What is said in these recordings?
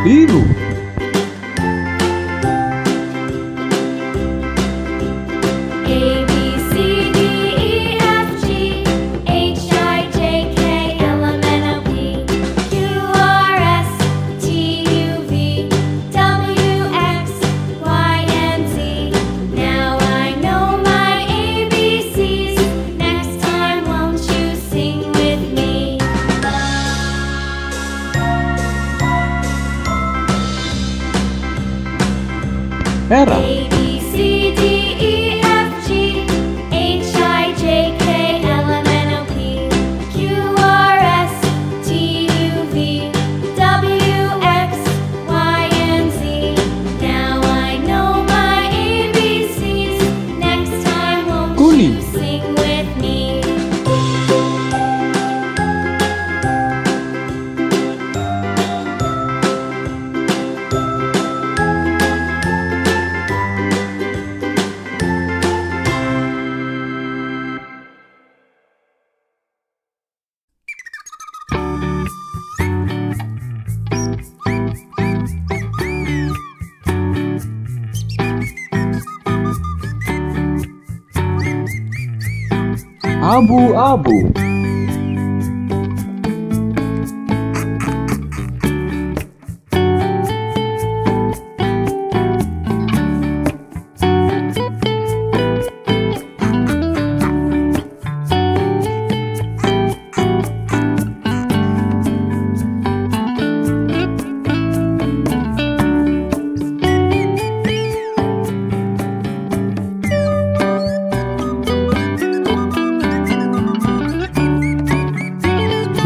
biru. A, B, C, D, E, F, G, H, I, J, K, L, M, N, O, P, Q, R, S, T, U, V, W, X, Y, and Z. Now I know my ABCs. Next time, won't you sing with me? Merah. A, B, C, D, E, F, G, H, I, J, K, L, M, N, O, P, Q, R, S, T, U, V, W, X, Y, and Z. Now I know my ABCs. Next time, won't Kuning. you sing with me? Abu-abu.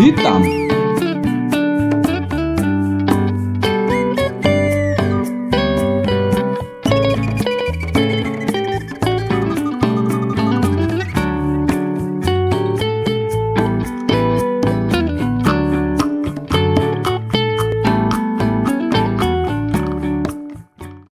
Hitam.